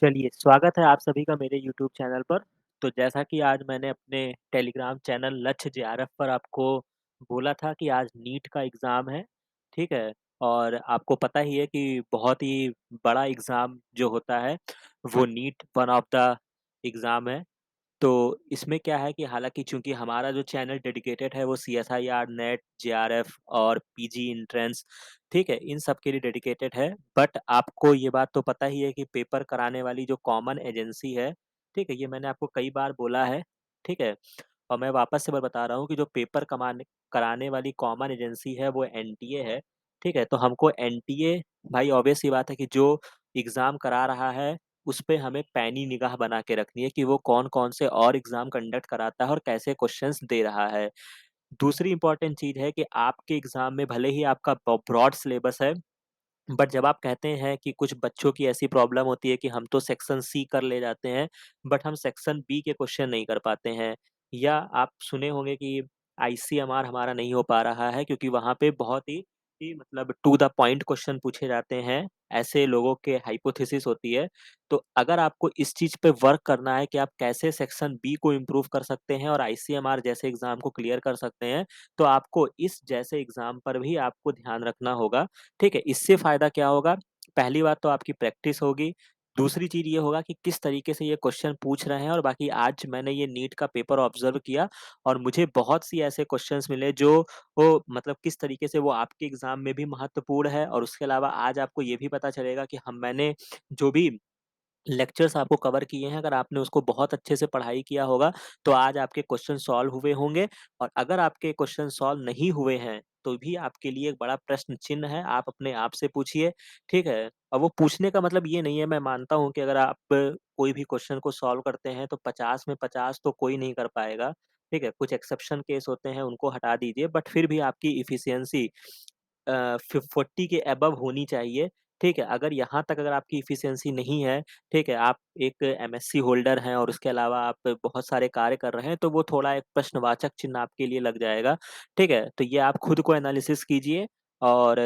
चलिए, स्वागत है आप सभी का मेरे यूट्यूब चैनल पर। तो जैसा कि आज मैंने अपने टेलीग्राम चैनल लक्ष्य जेआरएफ पर आपको बोला था कि आज नीट का एग्ज़ाम है, ठीक है? और आपको पता ही है कि बहुत ही बड़ा एग्ज़ाम जो होता है, वो NEET one of the exam है। तो इसमें क्या है कि हालाँकि चूँकि हमारा जो चैनल डेडिकेटेड है वो सीएसआईआर, नेट, जेआरएफ और पीजी एंट्रेंस, ठीक है? इन सब के लिए डेडिकेटेड है। बट आपको ये बात तो पता ही है कि पेपर कराने वाली जो कॉमन एजेंसी है, ठीक है? ये मैंने आपको कई बार बोला है, ठीक है? और मैं वापस से बता रहा हूँ कि जो पेपर कमाने कराने वाली कॉमन एजेंसी है वो एनटीए है, ठीक है? तो हमको एनटीए भाई ऑब्वियस सी बात है कि जो एग्ज़ाम करा रहा है, उस पे हमें पैनी निगाह बना के रखनी है कि वो कौन-कौन से और एग्ज़ाम कंडक्ट कराता है और कैसे क्वेश्चन्स दे रहा है। दूसरी इम्पोर्टेंट चीज़ है कि आपके एग्ज़ाम में भले ही आपका ब्रॉड सिलेबस है, बट जब आप कहते हैं कि कुछ बच्चों की ऐसी प्रॉब्लम होती है कि हम तो सेक्शन सी कर ले जाते हैं, बट हम सेक्शन बी के क्वेश्चन नहीं कर पाते हैं। या आप सुने होंगे कि आईसीएमआर हमारा नहीं हो पा रहा है क्योंकि वहाँ पे बहुत ही मतलब टू द पॉइंट क्वेश्चन पूछे जाते हैं, ऐसे लोगों के हाइपोथेसिस होती है। तो अगर आपको इस चीज़ पे वर्क करना है कि आप कैसे सेक्शन बी को इम्प्रूव कर सकते हैं और आईसीएमआर जैसे एग्ज़ाम को क्लियर कर सकते हैं, तो आपको इस जैसे एग्ज़ाम पर भी आपको ध्यान रखना होगा। ठीक है? इससे फ़ायदा क्या होगा? पहली बात तो आपकी प्रैक्टिस होगी, दूसरी चीज़ ये होगा कि किस तरीके से ये क्वेश्चन पूछ रहे हैं और बाकी आज मैंने ये नीट का पेपर ऑब्ज़र्व किया और मुझे बहुत सी ऐसे क्वेश्चन्स मिले जो वो मतलब किस तरीके से वो आपके एग्ज़ाम में भी महत्वपूर्ण है और उसके अलावा आज आपको ये भी पता चलेगा कि मैंने जो भी लेक्चर्स आपको कवर किए हैं, अगर आपने उसको बहुत अच्छे से पढ़ाई किया होगा, तो आज आपके क्वेश्चन सॉल्व हुए होंगे और अगर आपके क्वेश्चन सॉल्व नहीं हुए हैं, तो भी आपके लिए एक बड़ा प्रश्न चिन्ह है, आप अपने आप से पूछिए, ठीक है? और वो पूछने का मतलब ये नहीं है, मैं मानता हूँ कि अगर आप कोई भी क्वेश्चन को सॉल्व करते हैं, तो 50 में 50 तो कोई नहीं कर पाएगा, ठीक है? कुछ एक्सेप्शन केस होते हैं, उनको हटा दीजिए, बट फिर भी आपकी एफिशिएंसी 40 के अबव होनी चाहिए, ठीक है? अगर यहाँ तक अगर आपकी एफिशिएंसी नहीं है, ठीक है? आप एक एमएससी होल्डर हैं और उसके अलावा आप बहुत सारे कार्य कर रहे हैं, तो वो थोड़ा एक प्रश्नवाचक चिन्ह आपके लिए लग जाएगा, ठीक है? तो ये आप खुद को एनालिसिस कीजिए और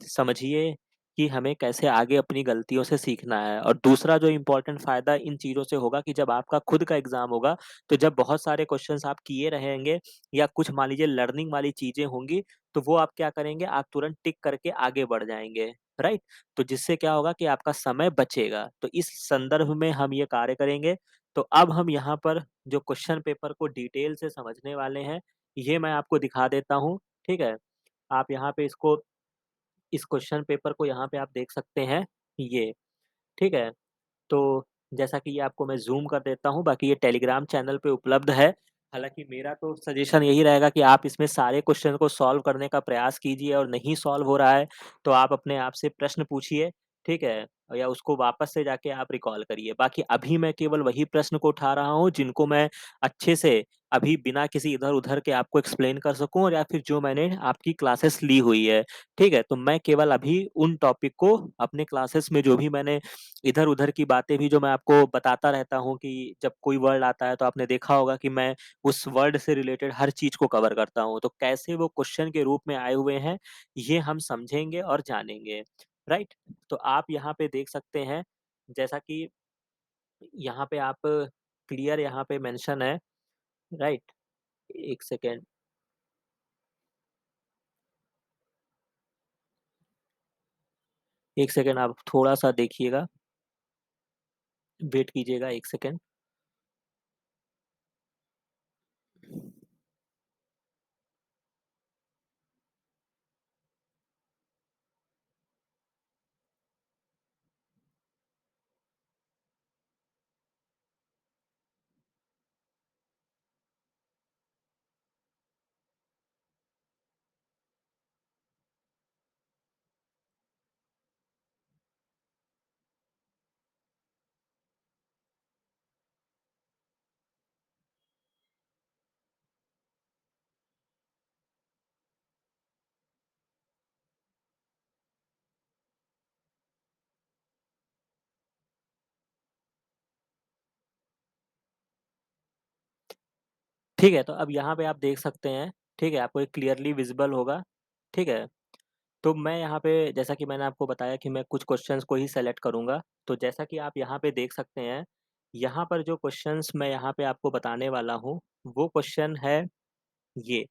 समझिए कि हमें कैसे आगे अपनी गलतियों से सीखना है और दूसरा जो इम्पोर्टेंट फ़ायदा इन चीज़ों से होगा कि जब आपका खुद का एग्ज़ाम होगा, तो जब बहुत सारे क्वेश्चन्स आप किए रहेंगे या कुछ मान लीजिए लर्निंग वाली चीज़ें होंगी, तो वो आप क्या करेंगे, आप तुरंत टिक करके आगे बढ़ जाएँगे, राइट? तो जिससे क्या होगा कि आपका समय बचेगा। तो इस संदर्भ में हम ये कार्य करेंगे। तो अब हम यहाँ पर जो क्वेश्चन पेपर को डिटेल से समझने वाले हैं, ये मैं आपको दिखा देता हूँ, ठीक है? आप यहाँ पे इस क्वेश्चन पेपर को यहाँ पे आप देख सकते हैं, ये, ठीक है? तो जैसा कि ये आपको मैं ज़ूम कर देता हूँ, बाकी ये टेलीग्राम चैनल पे उपलब्ध है। हालाँकि मेरा तो सजेशन यही रहेगा कि आप इसमें सारे क्वेश्चन को सॉल्व करने का प्रयास कीजिए और नहीं सॉल्व हो रहा है, तो आप अपने आप से प्रश्न पूछिए, ठीक है? या उसको वापस से जाके आप रिकॉल करिए। बाकी अभी मैं केवल वही प्रश्न को उठा रहा हूँ, जिनको मैं अच्छे से अभी बिना किसी इधर-उधर के आपको एक्सप्लेन कर सकूँ और या फिर जो मैंने आपकी क्लासेस ली हुई है, ठीक है? तो मैं केवल अभी उन टॉपिक को अपने क्लासेस में जो भी मैंने इधर-उधर की बातें भी जो मैं आपको बताता रहता हूँ कि जब कोई वर्ड आता है तो आपने देखा होगा कि मैं उस वर्ड से रिलेटेड हर चीज़ को कवर करता हूँ। तो कैसे वो क्वेश्चन के रूप में आए हुए हैं, ये हम समझेंगे और जानेंगे, राइट? तो आप यहाँ पे देख सकते हैं, जैसा कि यहाँ पे आप क्लियर यहाँ पे मेंशन है, राइट? 1 सेकंड, 1 सेकंड आप थोड़ा-सा देखिएगा, वेट कीजिएगा 1 सेकंड। ठीक है, तो अब यहाँ पे आप देख सकते हैं, ठीक है? आपको ये क्लियरली विज़िबल होगा, ठीक है? तो मैं यहाँ पे जैसा कि मैंने आपको बताया कि मैं कुछ क्वेश्चंस को ही सेलेक्ट करूँगा। तो जैसा कि आप यहाँ पे देख सकते हैं, यहाँ पर जो क्वेश्चंस मैं यहाँ पे आपको बताने वाला हूँ, वो क्वेश्चन है ये।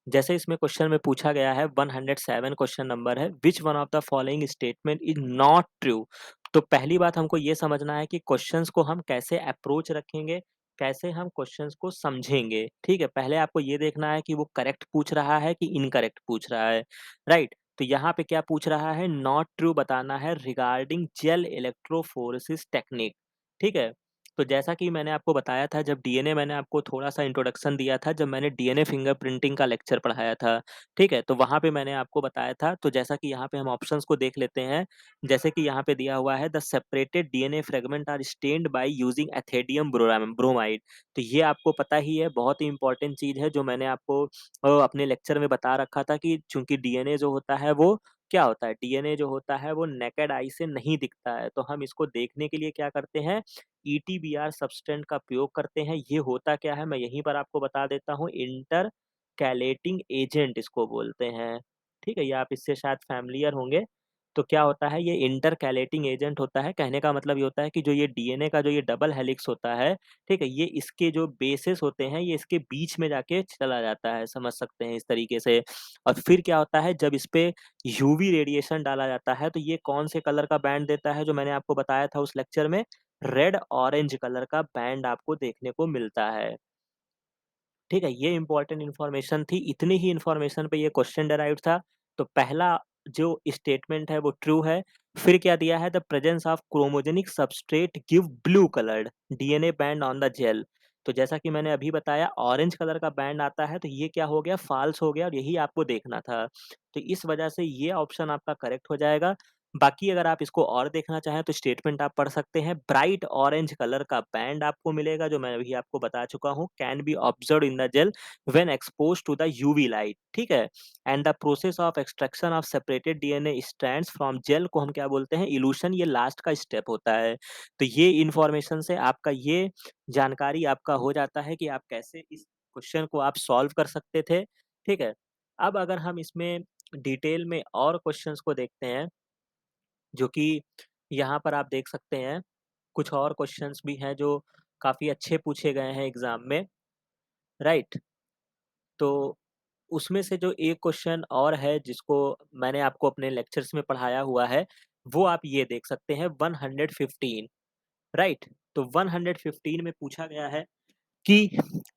जैसे इसमें क्वेश्चन में पूछा गया है 107 क्वेश्चन नंबर है, which one of the following statement is not true? तो पहली बात हमको ये समझना है कि क्वेश्चंस को हम कैसे अप्रोच रखेंगे, कैसे हम क्वेश्चंस को समझेंगे, ठीक है? पहले आपको ये देखना है कि वो करेक्ट पूछ रहा है कि इनकरेक्ट पूछ रहा है, राइट? तो यहाँ पे क्या पूछ रहा है, नॉट ट्रू बताना है रिगार्डिंग जेल इलेक्ट्रोफोरेसिस टेक्निक, ठीक है? तो जैसा कि मैंने आपको बताया था जब डीएनए मैंने आपको थोड़ा-सा इंट्रोडक्शन दिया था जब मैंने डीएनए फिंगरप्रिंटिंग का लेक्चर पढ़ाया था, ठीक है? तो वहाँ पे मैंने आपको बताया था, तो जैसा कि यहाँ पे हम ऑप्शंस को देख लेते हैं, जैसे कि यहाँ पे दिया हुआ है the separated DNA fragment are stained by using ethidium bromide. तो ये आपको पता ही है, बहुत ही इम्पोर्टेंट चीज़ है जो मैंने आपको अपने लेक्चर में बता रखा था कि चूँकि डीएनए जो होता है वो क्या होता है? डीएनए जो होता है वो नेकेड आई से नहीं दिखता है, तो हम इसको देखने के लिए क्या करते हैं ईटीबीआर सब्सटेंट का प्रयोग करते हैं। ये होता क्या है मैं यहीं पर आपको बता देता हूँ इंटरकैलेटिंग एजेंट इसको बोलते हैं। ठीक है? ये आप इससे शायद फ़ैमिलियर होंगे। तो क्या होता है ये इंटरकैलेटिंग एजेंट होता है, कहने का मतलब ये होता है कि जो ये डीएनए का जो ये डबल हेलिक्स होता है, ठीक है? ये इसके जो बेसेस होते हैं ये इसके बीच में जाके चला जाता है, समझ सकते हैं इस तरीके से। और फिर क्या होता है जब इस पे यूवी रेडिएशन डाला जाता है तो ये कौन से कलर का बैंड देता है जो मैंने आपको बताया था उस लेक्चर में? रेड ऑरेंज कलर का बैंड आपको देखने को मिलता है। ठीक है? ये इम्पोर्टेंट इन्फॉर्मेशन थी, इतनी ही इन्फॉर्मेशन पे ये क्वेश्चन डिराइव्ड था। तो पहला जो स्टेटमेंट है वो ट्रू है। फिर क्या दिया है the presence of chromogenic substrate give blue coloured DNA band on the gel. तो जैसा कि मैंने अभी बताया ऑरेंज कलर का बैंड आता है तो ये क्या हो गया फ़ॉल्स हो गया और यही आपको देखना था। तो इस वजह से ये ऑप्शन आपका करेक्ट हो जाएगा। बाकी अगर आप इसको और देखना चाहें तो स्टेटमेंट आप पढ़ सकते हैं ब्राइट ऑरेंज कलर का बैंड आपको मिलेगा जो मैं अभी आपको बता चुका हूँ can be observed in the gel when exposed to the UV light ठीक है and the process of extraction of separated DNA strands from gel को हम क्या बोलते हैं इल्यूशन ये लास्ट का स्टेप होता है तो ये इन्फॉर्मेशन से आपका ये जानकारी आपका हो जाता है कि आप कैसे इस क्वेश्चन को आप सॉल्व कर सकते थे ठीक है अब अगर हम इसमें डिटेल में और क्वेश्चंस को देखते हैं जो कि यहाँ पर आप देख सकते हैं, कुछ और क्वेश्चन्स भी हैं जो काफ़ी अच्छे पूछे गए हैं एग्ज़ाम में, राइट? तो उसमें से जो एक क्वेश्चन और है जिसको मैंने आपको अपने लेक्चर्स में पढ़ाया हुआ है, वो आप ये देख सकते हैं 115 राइट? तो 115 में पूछा गया है कि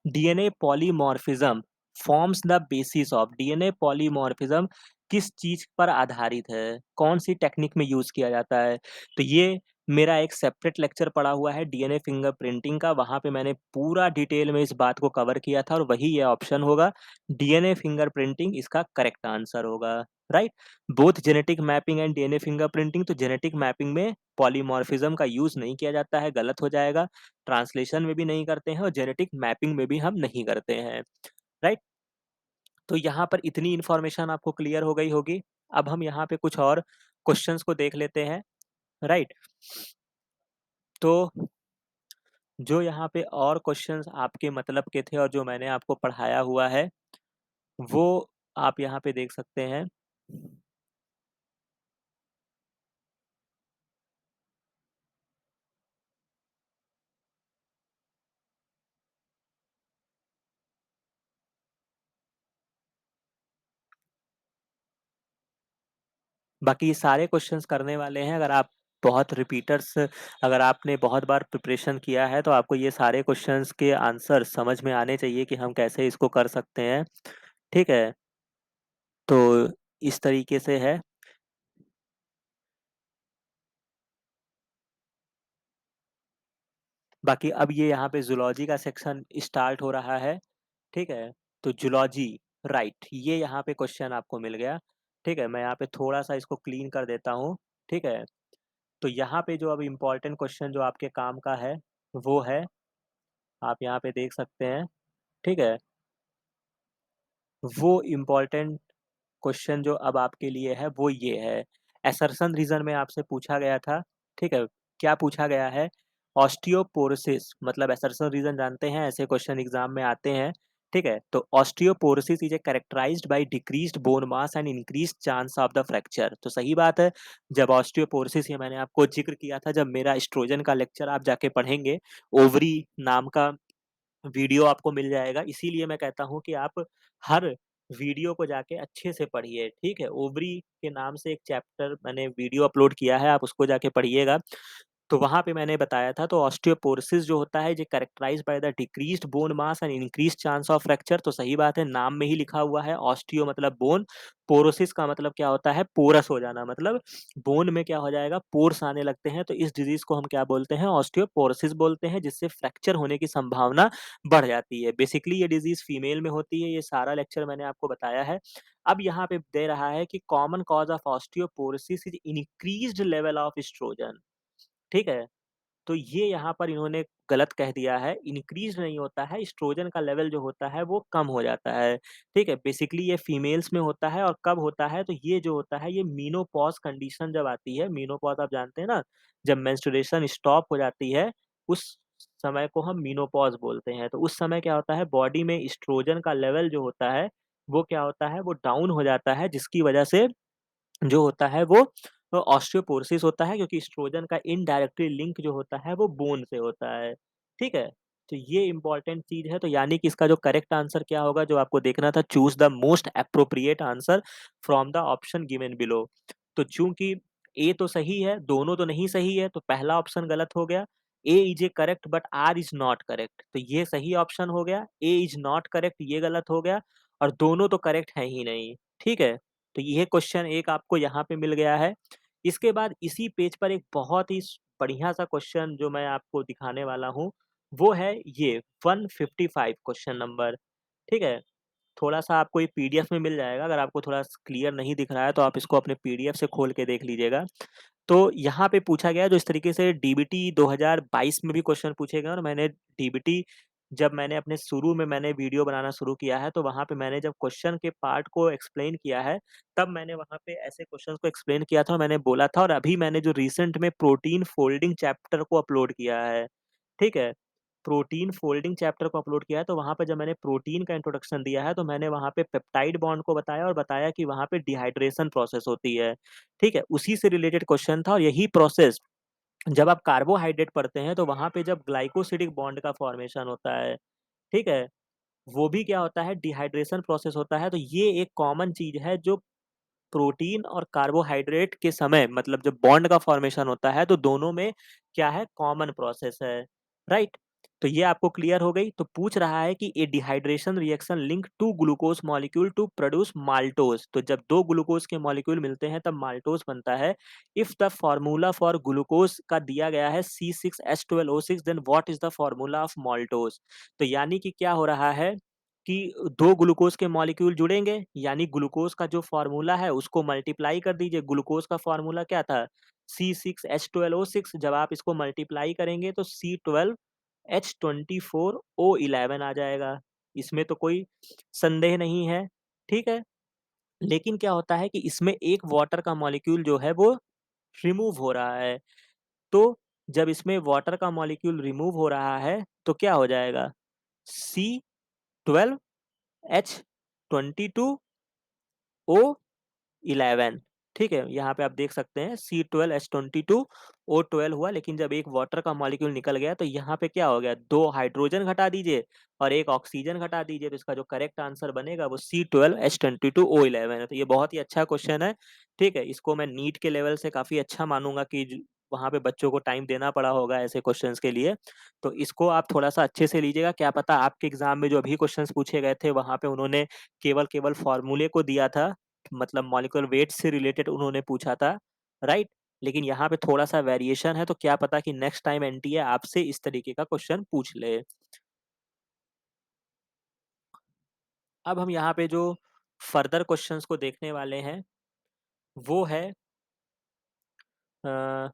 DNA polymorphism forms the basis of DNA polymorphism किस चीज़ पर आधारित है? कौन-सी टेक्निक में यूज़ किया जाता है? तो ये मेरा एक सेपरेट लेक्चर पड़ा हुआ है डीएनए फिंगरप्रिंटिंग का, वहाँ पे मैंने पूरा डिटेल में इस बात को कवर किया था और वही ये ऑप्शन होगा, डीएनए फिंगरप्रिंटिंग इसका करेक्ट आंसर होगा, right? Both genetic mapping and DNA fingerprinting तो जेनेटिक मैपिंग में पॉलीमॉर्फिज्म का यूज़ नहीं किया जाता है, गलत हो जाएगा। ट्रांसलेशन में भी नहीं करते हैं और जेनेटिक मैपिंग में भी हम नहीं करते हैं, राइट? तो यहाँ पर इतनी इन्फॉर्मेशन आपको क्लियर हो गई होगी। अब हम यहाँ पे कुछ और क्वेश्चन्स को देख लेते हैं, राइट? तो जो यहाँ पे और क्वेश्चन्स आपके मतलब के थे और जो मैंने आपको पढ़ाया हुआ है, वो आप यहाँ पे देख सकते हैं। बाकी ये सारे क्वेश्चंस करने वाले हैं, अगर आप बहुत रिपीटर्स अगर आपने बहुत बार प्रिपरेशन किया है, तो आपको ये सारे क्वेश्चंस के आंसर समझ में आने चाहिए कि हम कैसे इसको कर सकते हैं, ठीक है? तो इस तरीके से है। बाकी अब ये यहाँ पे ज़ूलॉजी का सेक्शन स्टार्ट हो रहा है, ठीक है? तो ज़ूलॉजी राइट, ये यहाँ पे क्वेश्चन आपको मिल गया, ठीक है? मैं यहाँ पे थोड़ा-सा इसको क्लीन कर देता हूँ, ठीक है? तो यहाँ पे जो अब इम्पोर्टेंट क्वेश्चन जो आपके काम का है, वो है, आप यहाँ पे देख सकते हैं, ठीक है? वो इम्पोर्टेंट क्वेश्चन जो अब आपके लिए है वो ये है, असर्शन रीज़न में आपसे पूछा गया था, ठीक है? क्या पूछा गया है? ऑस्टियोपोरोसिस मतलब असर्शन रीज़न जानते हैं, ऐसे क्वेश्चन एग्ज़ाम में आते हैं, ठीक है? तो osteoporosis is characterised by decreased bone mass and increased chance of the fracture. तो सही बात है, जब ऑस्टियोपोरोसिस ये मैंने आपको ज़िक्र किया था जब मेरा एस्ट्रोजन का लेक्चर आप जाके पढ़ेंगे, ओवरी नाम का वीडियो आपको मिल जाएगा। इसीलिए मैं कहता हूँ कि आप हर वीडियो को जाके अच्छे से पढ़िए, ठीक है? ओवरी के नाम से एक चैप्टर मैंने वीडियो अपलोड किया है, आप उसको जाके पढ़िएगा। तो वहाँ पे मैंने बताया था तो ऑस्टियोपोरोसिस जो होता है ये characterised by the decreased bone mass and increased chance of fracture. तो सही बात है, नाम में ही लिखा हुआ है ऑस्टियो मतलब बोन, पोरोसिस का मतलब क्या होता है पोरस हो जाना, मतलब बोन में क्या हो जाएगा पोर्स आने लगते हैं, तो इस डिजीज को हम क्या बोलते हैं ऑस्टियोपोरोसिस बोलते हैं, जिससे फ्रैक्चर होने की संभावना बढ़ जाती है। बेसिकली ये डिजीज फीमेल में होती है, ये सारा लेक्चर मैंने आपको बताया है। अब यहाँ पे दे रहा है कि common cause of osteoporosis is increased level of oestrogen, ठीक है? तो ये यहाँ पर इन्होंने गलत कह दिया है, इंक्रीज़ नहीं होता है, एस्ट्रोजन का लेवल जो होता है वो कम हो जाता है, ठीक है? बेसिकली ये फीमेल्स में होता है और कब होता है, तो ये जो होता है ये मेनोपॉज़ कंडीशन जब आती है, मेनोपॉज़ आप जानते हैं ना, जब मेंस्ट्रुएशन स्टॉप हो जाती है, उस समय को हम मेनोपॉज़ बोलते हैं। तो उस समय क्या होता है बॉडी में एस्ट्रोजन का लेवल जो होता है, वो क्या होता है, वो डाउन हो जाता है, जिसकी वजह से जो होता है वो ऑस्टियोपोरोसिस होता है, क्योंकि एस्ट्रोजन का इनडायरेक्टली लिंक जो होता है वो बोन से होता है, ठीक है? तो ये इम्पोर्टेंट चीज़ है, तो यानी कि इसका जो करेक्ट आंसर क्या होगा जो आपको देखना था, choose the most appropriate answer from the option given below. तो चूँकि ए तो सही है, दोनों तो नहीं सही है, तो पहला ऑप्शन गलत हो गया। A is a correct but R is not correct, तो ये सही ऑप्शन हो गया। ए इज़ नॉट करेक्ट ये गलत हो गया और दोनों तो करेक्ट हैं ही नहीं, ठीक है? तो ये क्वेश्चन एक आपको यहाँ पे मिल गया है। इसके बाद इसी पेज पर एक बहुत ही बढ़िया सा क्वेश्चन जो मैं आपको दिखाने वाला हूँ, वो है ये 155 क्वेश्चन नंबर, ठीक है? थोड़ा-सा आपको ये पीडीएफ में मिल जाएगा, अगर आपको थोड़ा क्लियर नहीं दिख रहा है तो आप इसको अपने पीडीएफ से खोल के देख लीजिएगा। तो यहाँ पे पूछा गया है जो इस तरीके से डीबीटी 2022 में भी क्वेश्चन पूछे गए और मैंने डीबीटी जब मैंने अपने शुरू में मैंने वीडियो बनाना शुरू किया है, तो वहाँ पे मैंने जब क्वेश्चन के पार्ट को एक्सप्लेन किया है, तब मैंने वहाँ पे ऐसे क्वेश्चन्स को एक्सप्लेन किया था और मैंने बोला था और अभी मैंने जो रिसेंट में प्रोटीन फोल्डिंग चैप्टर को अपलोड किया है, ठीक है? प्रोटीन फोल्डिंग चैप्टर को अपलोड किया है, तो वहाँ पे जब मैंने प्रोटीन का इंट्रोडक्शन दिया है, तो मैंने वहाँ पे पेप्टाइड बॉन्ड को बताया और बताया कि वहाँ पे डिहाइड्रेशन प्रोसेस होती है, ठीक है? उसी से रिलेटेड क्वेश्चन था और यही प्रोसेस जब आप कार्बोहाइड्रेट पढ़ते हैं, तो वहाँ पे जब ग्लाइकोसिडिक बॉन्ड का फॉर्मेशन होता है, ठीक है? वो भी क्या होता है डिहाइड्रेशन प्रोसेस होता है, तो ये एक कॉमन चीज़ है जो प्रोटीन और कार्बोहाइड्रेट के समय मतलब जब बॉन्ड का फॉर्मेशन होता है तो दोनों में क्या है कॉमन प्रोसेस है, राइट? तो ये आपको क्लियर हो गई। तो पूछ रहा है कि a dehydration reaction link to glucose molecule to produce maltose. तो जब दो ग्लूकोज के मॉलिक्यूल मिलते हैं तब माल्टोज बनता है। If the formula for glucose का दिया गया है C6H12O6 then what is the formula of maltose. तो यानी कि क्या हो रहा है कि 2 ग्लूकोज़ के मॉलिक्यूल जुड़ेंगे, यानी ग्लूकोज़ का जो फ़ॉर्मूला है उसको मल्टीप्लाई कर दीजिए। ग्लूकोज़ का फ़ॉर्मूला क्या था? C6H12O6 जब आप इसको मल्टीप्लाई करेंगे तो C12H24O11 आ जाएगा। इसमें तो कोई संदेह नहीं है, ठीक है? लेकिन क्या होता है कि इसमें एक वाटर का मॉलिक्यूल जो है वो रिमूव हो रहा है। तो जब इसमें वाटर का मॉलिक्यूल रिमूव हो रहा है तो क्या हो जाएगा? C12H22O 11, ठीक है? यहाँ पे आप देख सकते हैं C12H22O12 हुआ, लेकिन जब एक वाटर का मॉलिक्यूल निकल गया तो यहाँ पे क्या हो गया 2 हाइड्रोजन घटा दीजिए और 1 ऑक्सीजन घटा दीजिए, तो इसका जो करेक्ट आंसर बनेगा वो C12H22O11 है। तो ये बहुत ही अच्छा क्वेश्चन है, ठीक है? इसको मैं नीट के लेवल से काफ़ी अच्छा मानूँगा कि ज वहाँ पे बच्चों को टाइम देना पड़ा होगा ऐसे क्वेश्चंस के लिए। तो इसको आप थोड़ा-सा अच्छे से लीजिएगा, क्या पता आपके एग्ज़ाम में जो अभी क्वेश्चंस पूछे गए थे वहाँ पे उन्होंने केवल फ़ॉर्मूले को दिया था, मतलब मॉलिक्यूलर वेट से रिलेटेड उन्होंने पूछा था, राइट? लेकिन यहाँ पे थोड़ा-सा वेरिएशन है, तो क्या पता कि नेक्स्ट टाइम एनटीए आपसे इस तरीके का क्वेश्चन पूछ ले। अब हम यहाँ पे जो फर्दर क्वेश्चंस को देखने वाले हैं, वो है अ,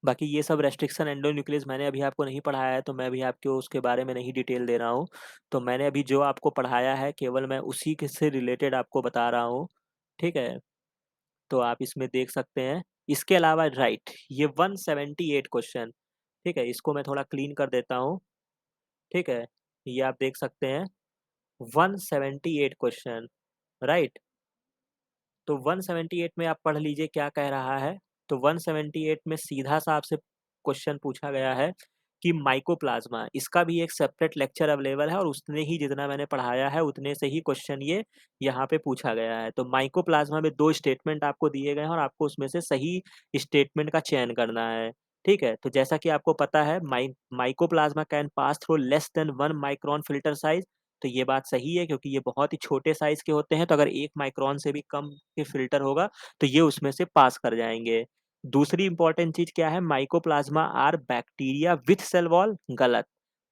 बाकी ये सब रेस्ट्रिक्शन एंडोन्यूक्लियस मैंने अभी आपको नहीं पढ़ाया है, तो मैं अभी आपको उसके बारे में नहीं डिटेल दे रहा हूँ। तो मैंने अभी जो आपको पढ़ाया है, केवल मैं उसी के से रिलेटेड आपको बता रहा हूँ, ठीक है? तो आप इसमें देख सकते हैं। इसके अलावा राइट, ये 178 क्वेश्चन, ठीक है? इसको मैं थोड़ा क्लीन कर देता हूँ, ठीक है? ये आप देख सकते हैं, 178 क्वेश्चन, राइट? तो 178 में आप पढ़ लीजिए क्या कह रहा है। तो 178 में सीधा-सा आपसे क्वेश्चन पूछा गया है कि माइकोप्लाज़्मा, इसका भी एक सेपरेट लेक्चर अवेलेबल है और उतने ही जितना मैंने पढ़ाया है, उतने से ही क्वेश्चन ये यहाँ पे पूछा गया है। तो माइकोप्लाज़्मा में 2 स्टेटमेंट आपको दिए गए हैं और आपको उसमें से सही स्टेटमेंट का चयन करना है, ठीक है? तो जैसा कि आपको पता है, mycoplasma can pass through less than 1 micron filter size. तो ये बात सही है, क्योंकि ये बहुत ही छोटे साइज़ के होते हैं, तो अगर 1 माइक्रोन से भी कम के फ़िल्टर होगा, तो ये उसमें से पास कर जाएँगे। दूसरी इम्पोर्टेंट चीज़ क्या है, mycoplasma are bacteria with cell wall, गलत।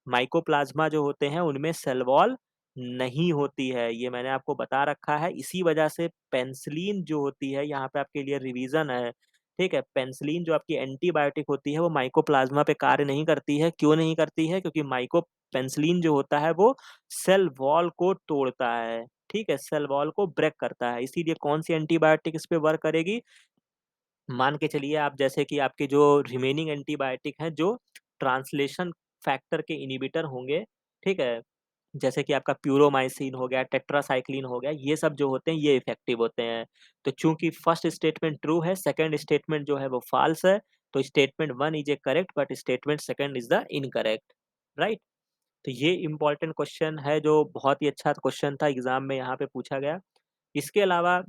माइकोप्लाज़्मा जो होते हैं, उनमें सेल वॉल नहीं होती है, ये मैंने आपको बता रखा है। इसी वजह से पेनिसिलिन जो होती है, यहाँ पे आपके लिए रिवीज़न है, ठीक है? पेनिसिलिन जो आपकी एंटीबायोटिक होती है, वो माइकोप्लाज़्मा पे कार्य नहीं करती है। क्यों नहीं करती है? क्योंकि माइको पेनिसिलिन जो होता है, वो सेल वॉल को तोड़ता है, ठीक है? सेल वॉल को ब्रेक करता है, इसीलिए कौन-सी एंटीबायोटिक इस पे वर्क करेगी? मान के चलिए आप, जैसे कि आपके जो रिमेनिंग एंटीबायोटिक हैं, जो ट्रांसलेशन फैक्टर के इन्हिबिटर होंगे, ठीक है? जैसे कि आपका प्यूरोमाइसिन हो गया, टेट्रासाइक्लिन हो गया, ये सब जो होते हैं, ये इफ़ेक्टिव होते हैं। तो चूँकि फर्स्ट स्टेटमेंट ट्रू है, सेकंड स्टेटमेंट जो है वो फ़ाल्स है, तो statement 1 is a correct but statement second is the incorrect, right? तो ये इम्पोर्टेंट क्वेश्चन है, जो बहुत ही अच्छा क्वेश्चन था, एग्ज़ाम में यहाँ पे पूछा गया। इसके अलावा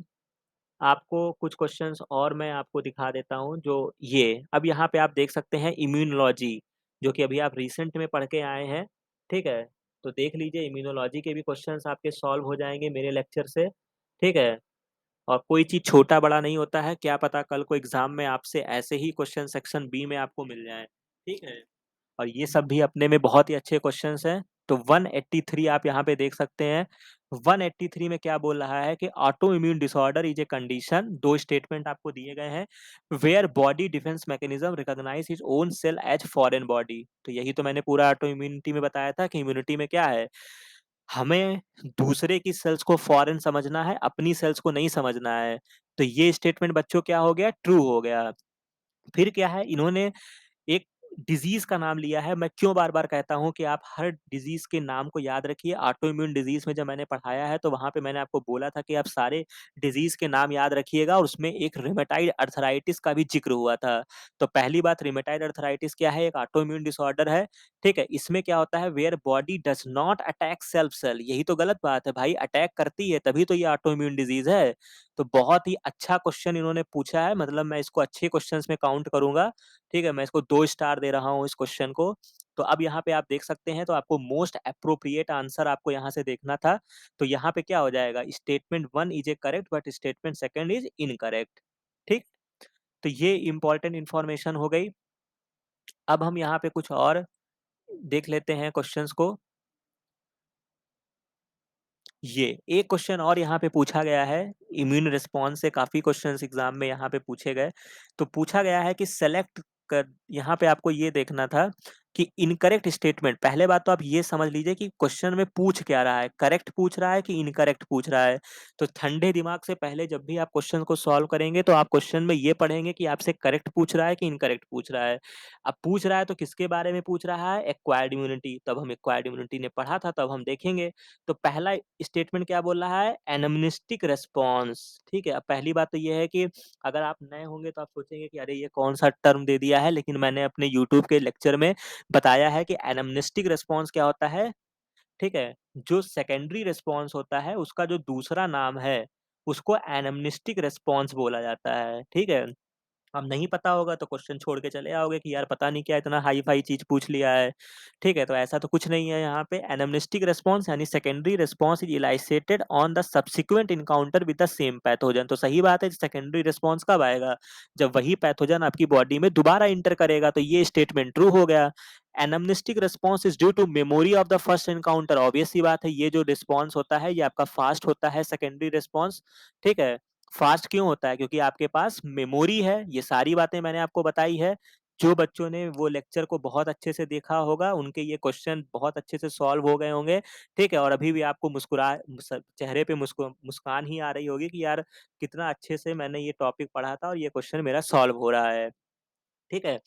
आपको कुछ क्वेश्चंस और मैं आपको दिखा देता हूँ, जो ये अब यहाँ पे आप देख सकते हैं, इम्यूनोलॉजी, जो कि अभी आप रिसेंट में पढ़ के आए हैं, ठीक है? तो देख लीजिए, इम्यूनोलॉजी के भी क्वेश्चंस आपके सॉल्व हो जाएँगे मेरे लेक्चर से, ठीक है? और कोई चीज़ छोटा-बड़ा नहीं होता है, क्या पता कल को एग्ज़ाम में आपसे ऐसे ही क्वेश्चन सेक्शन बी में आपको मिल जाएँ, ठीक है? और ये सब भी अपने में बहुत ही अच्छे क्वेश्चंस हैं। तो 183 आप यहाँ पे देख सकते हैं। 183 में क्या बोल रहा है कि auto immune disorder is a condition, 2 statement आपको दिए गए हैं, where body defence mechanism recognise its own cell as foreign body. तो यही तो मैंने पूरा ऑटो इम्यूनिटी में बताया था कि इम्यूनिटी में क्या है, हमें दूसरे की सेल्स को फॉरेन समझना है, अपनी सेल्स को नहीं समझना है। तो ये स्टेटमेंट बच्चों क्या हो गया? ट्रू हो गया। फिर क्या है, इन्होंने एक डिज़ीज़ का नाम लिया है। मैं क्यों बार-बार कहता हूँ कि आप हर डिज़ीज़ के नाम को याद रखिए। ऑटो इम्यून डिज़ीज़ में जब मैंने पढ़ाया है, तो वहाँ पे मैंने आपको बोला था कि आप सारे डिज़ीज़ के नाम याद रखिएगा, और उसमें एक रूमेटाइड अर्थराइटिस का भी ज़िक्र हुआ था। तो पहली बात, रूमेटाइड अर्थराइटिस क्या है? एक ऑटो इम्यून डिसऑर्डर है, ठीक है? इसमें क्या होता है, where body does not attack self cell, यही तो गलत बात है भाई, अटैक करती है, तभी तो ये ऑटो इम्यून डिज़ीज़ है। तो बहुत ही अच्छा क्वेश्चन इन्होंने पूछा है, मतलब मैं इसको अच्छे क्वेश्चन्स में काउंट करूँगा। ठीक है, मैं इसको 2 स्टार दे रहा हूँ इस क्वेश्चन को। तो अब यहाँ पे आप देख सकते हैं, तो आपको मोस्ट एप्रोप्रिएट आंसर आपको यहाँ से देखना था। तो यहाँ पे क्या हो जाएगा, statement 1 is a correct but statement second is incorrect. ठीक? तो ये इम्पोर्टेंट इन्फॉर्मेशन हो गई। अब हम यहाँ पे कुछ और देख लेते हैं क्वेश्चन्स को। ये एक क्वेश्चन और यहाँ पे पूछा गया है, इम्यून रिस्पॉन्स से काफ़ी क्वेश्चंस एग्ज़ाम में यहाँ पे पूछे गए। तो पूछा गया है कि सेलेक्ट कर, यहाँ पे आपको ये देखना था कि इनकरेक्ट स्टेटमेंट, पहले बात तो आप ये समझ लीजिए कि क्वेश्चन में पूछ क्या रहा है, करेक्ट पूछ रहा है कि इनकरेक्ट पूछ रहा है। तो ठंडे दिमाग से पहले जब भी आप क्वेश्चन को सॉल्व करेंगे, तो आप क्वेश्चन में ये पढ़ेंगे कि आपसे करेक्ट पूछ रहा है कि इनकरेक्ट पूछ रहा है। अब पूछ रहा है तो किसके बारे में पूछ रहा है? Acquired immunity. तब हम एक्वायर्ड इम्यूनिटी ने पढ़ा था, तब हम देखेंगे। तो पहला स्टेटमेंट क्या बोल रहा है? एनाम्नेस्टिक रिस्पॉन्स, ठीक है? अब पहली बात तो ये है कि अगर आप नए होंगे तो आप सोचेंगे कि अरे ये कौन-सा टर्म दे दिया है, लेकिन मैंने अपने यूट्यूब के लेक्चर में बताया है कि एनाम्नेस्टिक रिस्पॉन्स क्या होता है, ठीक है? जो सेकेंडरी रिस्पॉन्स होता है, उसका जो दूसरा नाम है, उसको एनाम्नेस्टिक रिस्पॉन्स बोला जाता है, ठीक है? अब नहीं पता होगा तो क्वेश्चन छोड़ के चले आओगे कि यार पता नहीं क्या इतना हाई-फाई चीज़ पूछ लिया है, ठीक है? तो ऐसा तो कुछ नहीं है यहाँ पे। एनाम्नेस्टिक रिस्पॉन्स यानी secondary response is elicited on the subsequent encounter with the same pathogen. तो सही बात है, सेकेंडरी रिस्पॉन्स कब आएगा? जब वही पैथोजन आपकी बॉडी में दोबारा एंटर करेगा, तो ये स्टेटमेंट ट्रू हो गया। Anamnestic response is due to memory of the first encounter, obvious सी बात है, ये जो रिस्पॉन्स होता है, ये आपका फास्ट होता है सेकेंडरी रिस्पॉन्स, ठीक है? फास्ट क्यों होता है? क्योंकि आपके पास मेमोरी है, ये सारी बातें मैंने आपको बताई है। जो बच्चों ने वो लेक्चर को बहुत अच्छे से देखा होगा, उनके ये क्वेश्चन बहुत अच्छे से सॉल्व हो गए होंगे, ठीक है? और अभी भी आपको चेहरे पे मुस्कान ही आ रही होगी कि यार कितना अच्छे से मैंने ये टॉपिक पढ़ा था और ये क्वेश्चन मेरा सॉल्व हो रहा है। ठीक है?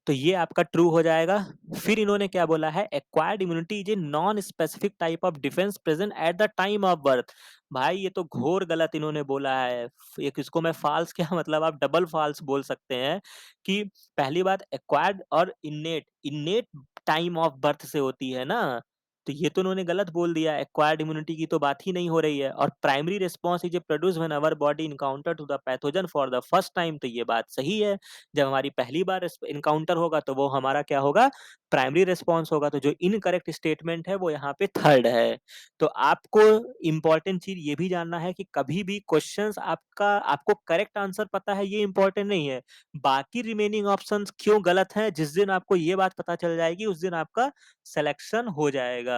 तो ये आपका ट्रू हो जाएगा। फिर इन्होंने क्या बोला है, acquired immunity is a non specific type of defence present at the time of birth. भाई ये तो घोर गलत इन्होंने बोला है। एक इसको मैं फ़ाल्स क्या मतलब आप डबल फ़ाल्स बोल सकते हैं कि पहली बात एक्वायर्ड और innate, innate time of birth से होती है ना, तो ये तो उन्होंने गलत बोल दिया। एक्वायर्ड इम्यूनिटी की तो बात ही नहीं हो रही है और primary response is produced when our body encounter to the pathogen for the first time, तो ये बात सही है। जब हमारी पहली बार इनकाउंटर होगा तो वो हमारा क्या होगा, प्राइमरी रिस्पॉन्स होगा। तो जो इनकरेक्ट स्टेटमेंट है वो यहाँ पे थर्ड है। तो आपको इंपॉर्टेंट चीज ये भी जानना है कि कभी भी क्वेश्चंस आपको करेक्ट आंसर पता है ये इंपॉर्टेंट नहीं है, बाकी रिमेनिंग ऑप्शंस क्यों गलत हैं, जिस दिन आपको ये बात पता चल जाएगी उस दिन आपका सिलेक्शन हो जाएगा।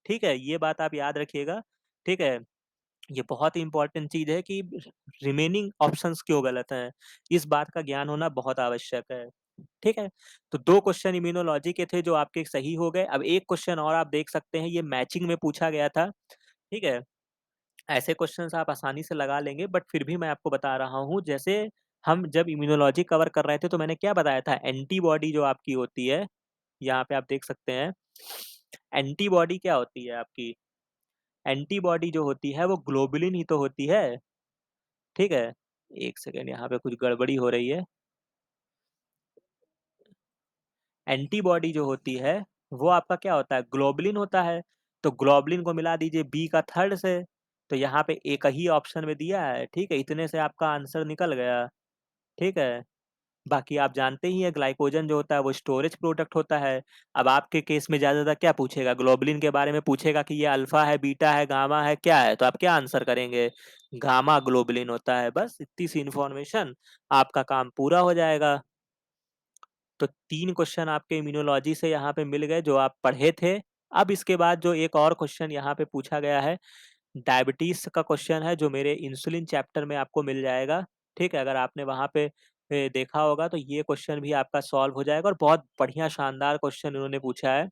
ठीक है, ये बात आप याद रखिएगा। ठीक है, ये बहुत ही इम्पोर्टेंट चीज़ है कि रिमेनिंग ऑप्शंस क्यों गलत हैं, इस बात का ज्ञान होना बहुत आवश्यक है। ठीक है? तो 2 क्वेश्चन इम्यूनोलॉजी के थे जो आपके सही हो गए। अब एक क्वेश्चन और आप देख सकते हैं, ये मैचिंग में पूछा गया था। ठीक है? ऐसे क्वेश्चन्स आप आसानी से लगा लेंगे बट फिर भी मैं आपको बता रहा हूँ, जैसे हम जब इम्यूनोलॉजी कवर कर रहे थे तो मैंने क्या बताया था, एंटीबॉडी जो आपकी होती है, यहाँ पे आप देख सकते हैं, एंटीबॉडी क्या होती है आपकी? एंटीबॉडी जो होती है वो ग्लोबुलिन ही तो होती है। ठीक है? 1 सेकंड यहाँ पे कुछ गड़बड़ी हो रही है। एंटीबॉडी जो होती है, वो आपका क्या होता है? ग्लोबुलिन होता है। तो ग्लोबुलिन को मिला दीजिए बी का थर्ड से, तो यहाँ पे एक ही ऑप्शन में दिया है, ठीक है? इतने से आपका आंसर निकल गया, ठीक है? बाकी आप जानते ही हैं ग्लाइकोजन जो होता है वो स्टोरेज प्रोडक्ट होता है। अब आपके केस में ज़्यादातर क्या पूछेगा? ग्लोबुलिन के बारे में पूछेगा कि ये अल्फ़ा है, बीटा है, गामा है, क्या है? तो आप क्या आंसर करेंगे? गामा ग्लोबुलिन होता है। बस इतनी सी इन्फॉर्मेशन, आपका काम पूरा हो जाएगा। तो 3 क्वेश्चन आपके इम्यूनोलॉजी से यहाँ पे मिल गए जो आप पढ़े थे। अब इसके बाद जो एक और क्वेश्चन यहाँ पे पूछा गया है, डायबिटीज़ का क्वेश्चन है जो मेरे इंसुलिन चैप्टर में आपको मिल जाएगा। ठीक है? अगर आपने वहाँ पे देखा होगा तो ये क्वेश्चन भी आपका सॉल्व हो जाएगा और बहुत बढ़िया शानदार क्वेश्चन इन्होंने पूछा है।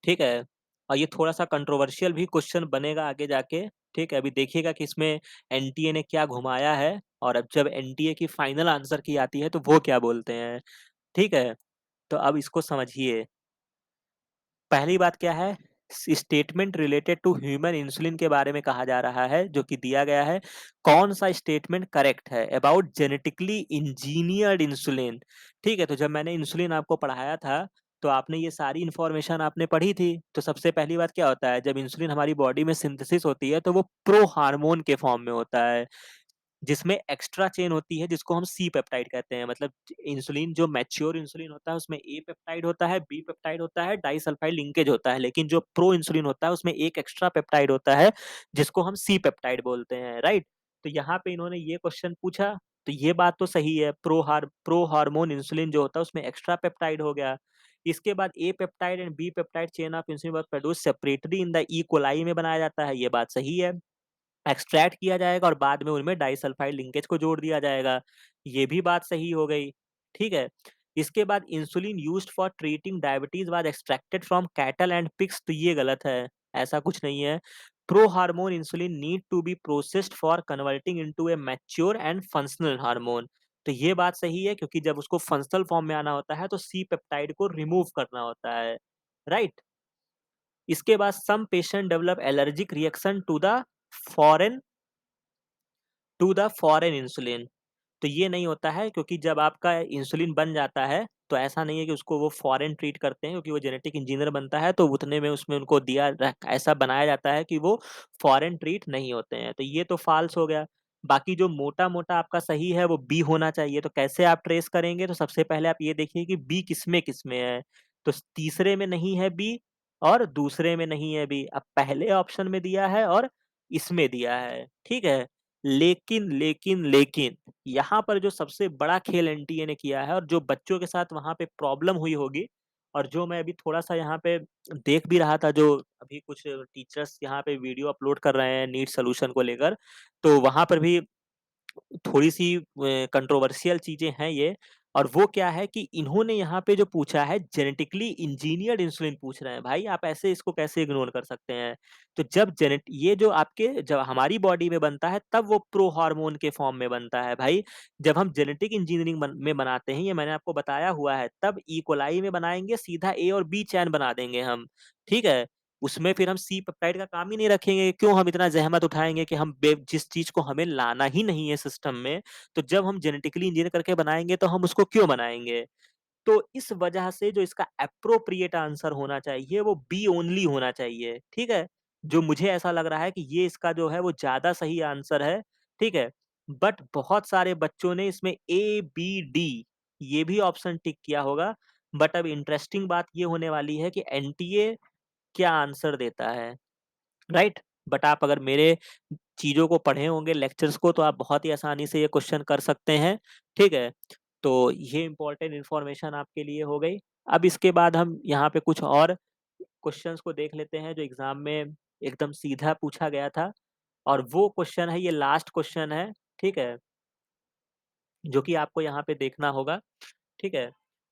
ठीक है? और ये थोड़ा-सा कंट्रोवर्शियल भी क्वेश्चन बनेगा आगे जाके। ठीक है? अभी देखिएगा कि इसमें एनटीए ने क्या घुमाया है और अब जब एनटीए की फाइनल आंसर की आती है तो वो क्या बोलते हैं। ठीक है? तो अब इसको समझिए। पहली बात क्या है, statement related to human insulin के बारे में कहा जा रहा है जो कि दिया गया है। कौन सा स्टेटमेंट करेक्ट है अबाउट जेनेटिकली इंजीनियर्ड इंसुलिन। ठीक है, तो जब मैंने इंसुलिन आपको पढ़ाया था तो आपने ये सारी इंफॉर्मेशन आपने पढ़ी थी। तो सबसे पहली बात क्या होता है, जब इंसुलिन हमारी बॉडी में सिंथेसिस होती है तो वो प्रो हार्मोन के फॉर्म में होता है, जिसमें एक्स्ट्रा चेन होती है जिसको हम सी पेप्टाइड कहते हैं। मतलब इंसुलिन जो मैच्योर इंसुलिन होता है उसमें ए पेप्टाइड होता है, बी पेप्टाइड होता है, डाइसल्फाइड लिंकेज होता है। लेकिन जो प्रो इंसुलिन होता है उसमें एक एक्स्ट्रा पेप्टाइड होता है जिसको हम सी पेप्टाइड बोलते हैं, राइट? तो यहाँ पे इन्होंने ये क्वेश्चन पूछा, तो ये बात तो सही है, प्रो हार्मोन इंसुलिन जो होता है उसमें एक्स्ट्रा पेप्टाइड हो गया। इसके बाद A peptide and B peptide chain of insulin were produce separately in the E coli में बनाया जाता है, ये बात सही है। एक्सट्रैक्ट किया जाएगा और बाद में उनमें डाइसल्फाइड लिंकेज को जोड़ दिया जाएगा। ये भी बात सही हो गई, ठीक है? इसके बाद insulin used for treating diabetes was extracted from cattle and pigs, तो ये गलत है, ऐसा कुछ नहीं है। Pro hormone insulin need to be processed for converting into a mature and functional hormone, तो ये बात सही है क्योंकि जब उसको फंक्शनल फॉर्म में आना होता है तो सी पेप्टाइड को रिमूव करना होता है, राइट? इसके बाद some patient develop allergic reaction foreign to the foreign insulin, तो ये नहीं होता है क्योंकि जब आपका इंसुलिन बन जाता है तो ऐसा नहीं है कि उसको वो फॉरेन ट्रीट करते हैं, क्योंकि वो जेनेटिक इंजीनियर बनता है तो उतने में उसमें उनको ऐसा बनाया जाता है कि वो फॉरेन ट्रीट नहीं होते हैं, तो ये तो फॉल्स हो गया। बाकी जो मोटा-मोटा आपका सही है वो बी होना चाहिए, तो कैसे आप ट्रेस करेंगे, तो सबसे पहले आप ये देखिए कि बी किसमें-किसमें है। तो तीसरे में नहीं है बी और दूसरे में नहीं है बी। अब पहले ऑप्शन में दिया है और इसमें दिया है, ठीक है? लेकिन यहाँ पर जो सबसे बड़ा खेल एनटीए ने किया है और जो बच्चों के साथ वहाँ पे प्रॉब्लम हुई होगी और जो मैं अभी थोड़ा-सा यहाँ पे देख भी रहा था, जो अभी कुछ टीचर्स यहाँ पे वीडियो अपलोड कर रहे हैं नीट सॉल्यूशन को लेकर, तो वहाँ पर भी थोड़ी-सी कंट्रोवर्शियल चीज़ें हैं ये। और वो क्या है कि इन्होंने यहाँ पे जो पूछा है जेनेटिकली इंजीनियर्ड इंसुलिन पूछ रहे हैं। भाई आप ऐसे इसको कैसे इग्नोर कर सकते हैं? तो जब जेनेट ये जो आपके जब हमारी बॉडी में बनता है तब वो प्रो हार्मोन के फॉर्म में बनता है भाई। जब हम जेनेटिक इंजीनियरिंग में बनाते हैं, ये मैंने आपको बताया हुआ है, तब ई कोलाई में बनाएँगे, सीधा ए और बी चैन बना देंगे हम, ठीक है? उसमें फिर हम सी पेप्टाइड का काम ही नहीं रखेंगे। क्यों हम इतना ज़हमत उठाएँगे कि हम बे जिस चीज़ को हमें लाना ही नहीं है सिस्टम में, तो जब हम जेनेटिकली इंजीनियर करके बनाएँगे तो हम उसको क्यों बनाएँगे? तो इस वजह से जो इसका एप्रोप्रिएट आंसर होना चाहिए वो बी ओनली होना चाहिए, ठीक है? जो मुझे ऐसा लग रहा है कि ये इसका जो है वो ज़्यादा सही आंसर है, ठीक है? बट बहुत सारे बच्चों ने इसमें ए, बी, डी ये भी ऑप्शन टिक किया होगा। बट अब इंटरेस्टिंग बात ये होने वाली है कि एनटीए क्या आंसर देता है, राइट? बट आप अगर मेरे चीज़ों को पढ़े होंगे लेक्चर्स को तो आप बहुत ही आसानी से ये क्वेश्चन कर सकते हैं, ठीक है? तो ये इम्पोर्टेंट इन्फॉर्मेशन आपके लिए हो गई। अब इसके बाद हम यहाँ पे कुछ और क्वेश्चन्स को देख लेते हैं जो एग्ज़ाम में एकदम सीधा पूछा गया था और वो क्वेश्चन है ये लास्ट क्वेश्चन है, ठीक है? जो कि आपको यहाँ पे देखना होगा। ठीक है?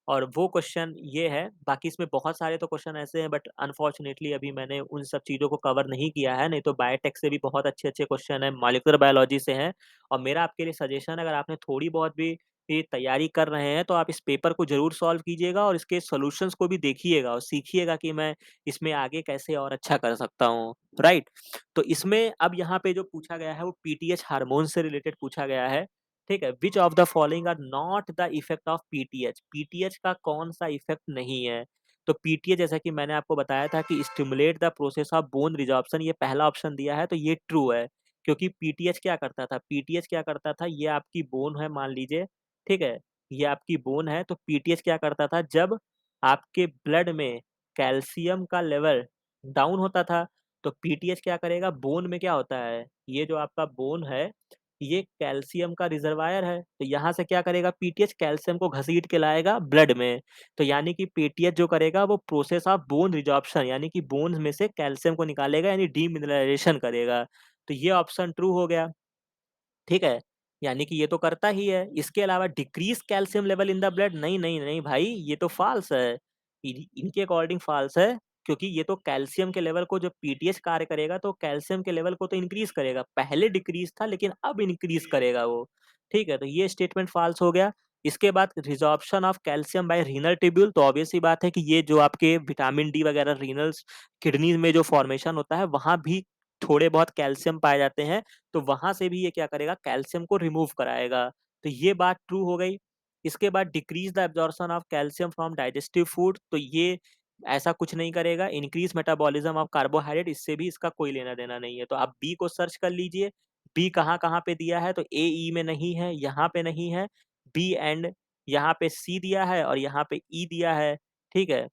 और वो क्वेश्चन ये है, बाकी इसमें बहुत सारे तो क्वेश्चन ऐसे हैं बट अनफॉर्च्यूनेटली अभी मैंने उन सब चीज़ों को कवर नहीं किया है, नहीं तो बायोटेक से भी बहुत अच्छे-अच्छे क्वेश्चन हैं, मॉलिक्यूलर बायोलॉजी से हैं और मेरा आपके लिए सजेशन है अगर आपने थोड़ी बहुत भी ये तैयारी कर रहे हैं, तो आप इस पेपर को ज़रूर सॉल्व कीजिएगा और इसके सॉल्यूशंस को भी देखिएगा और सीखिएगा कि मैं इसमें आगे कैसे और अच्छा कर सकता हूँ, राइट? तो इसमें अब यहाँ पे जो पूछा गया है वो पीटीएच हार्मोन से रिलेटेड पूछा गया है। ठीक है? Which of the following are not the effect of PTH? PTH का कौन-सा इफेक्ट नहीं है? तो पीटीएच जैसा कि मैंने आपको बताया था कि stimulate the process of bone resorption ये पहला ऑप्शन दिया है तो ये ट्रू है। क्योंकि पीटीएच क्या करता था? पीटीएच क्या करता था? ये आपकी बोन है मान लीजिए, ठीक है? ये आपकी बोन है तो पीटीएच क्या करता था जब आपके ब्लड में कैल्शियम का लेवल डाउन होता था, तो पीटीएच क्या करेगा? बोन में क्या होता है? ये जो आपका बोन है ये कैल्शियम का रिज़र्वायर है, तो यहाँ से क्या करेगा पीटीएच कैल्शियम को घसीट के लाएगा ब्लड में। तो यानी कि पीटीएच जो करेगा वो प्रोसेस ऑफ बोन रिज़ॉर्प्शन यानी कि बोन्स में से कैल्शियम को निकालेगा यानी डीमिनरलाइज़ेशन करेगा। तो ये ऑप्शन ट्रू हो गया। ठीक है? यानी कि ये तो करता ही है। इसके अलावा decrease calcium level in the blood नहीं, नहीं, नहीं भाई ये तो फ़ाल्स है। इनके अकॉर्डिंग फ़ाल्स है क्योंकि ये तो कैल्शियम के लेवल को जब पीटीएच कार्य करेगा तो कैल्शियम के लेवल को तो इंक्रीज़ करेगा। पहले डिक्रीज़ था लेकिन अब इंक्रीज़ करेगा वो। ठीक है? तो ये स्टेटमेंट फ़ाल्स हो गया। इसके बाद resorption of calcium by renal tubule तो ऑब्वियस सी बात है कि ये जो आपके विटामिन डी वगैरह रीनल्स किडनीज़ में जो फ़ॉर्मेशन होता है वहाँ भी थोड़े बहुत कैल्शियम पाए जाते हैं। तो वहाँ से भी ये क्या करेगा कैल्शियम को रिमूव कराएगा। तो ये बात ट्रू हो गई। इसके बाद decrease the absorption of calcium from digestive food तो ये ऐसा कुछ नहीं करेगा। इंक्रीज़ मेटाबॉलिज़्म ऑफ कार्बोहाइड्रेट इससे भी इसका कोई लेना-देना नहीं है। तो आप बी को सर्च कर लीजिए। बी कहाँ-कहाँ पे दिया है तो ए, ई में नहीं है, यहाँ पे नहीं है। बी एंड यहाँ पे सी दिया है और यहाँ पे ई दिया है। ठीक है?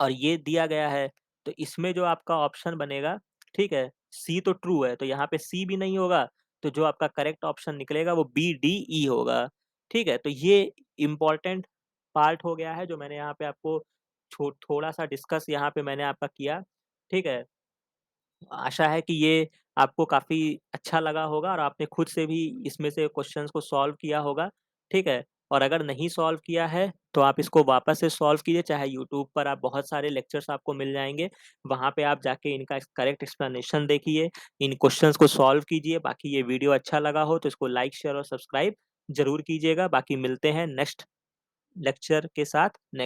और ये दिया गया है, तो इसमें जो आपका ऑप्शन बनेगा, ठीक है? सी तो ट्रू है, तो यहाँ पे सी भी नहीं होगा, तो जो आपका करेक्ट ऑप्शन निकलेगा वो बी, डी, ई होगा, ठीक है? तो ये इम्पोर्टेंट पार्ट हो गया है जो मैंने यहाँ पे आपको थोड़ा-सा डिस्कस यहाँ पे मैंने आपका किया, ठीक है? आशा है कि ये आपको काफ़ी अच्छा लगा होगा और आपने खुद से भी इसमें से क्वेश्चंस को सॉल्व किया होगा, ठीक है? और अगर नहीं सॉल्व किया है, तो आप इसको वापस से सॉल्व कीजिए, चाहे यूट्यूब पर आप बहुत सारे लेक्चर्स आपको मिल जाएँगे, वहाँ पे आप जाके इनका करेक्ट एक्सप्लेनेशन देखिए, इन क्वेश्चंस को सॉल्व कीजिए। बाकी ये वीडियो अच्छा लगा हो तो इसको लाइक, शेयर और सब्सक्राइब ज़रूर कीजिएगा। बाकी मिलते हैं नेक्स्ट लेक्चर के साथ।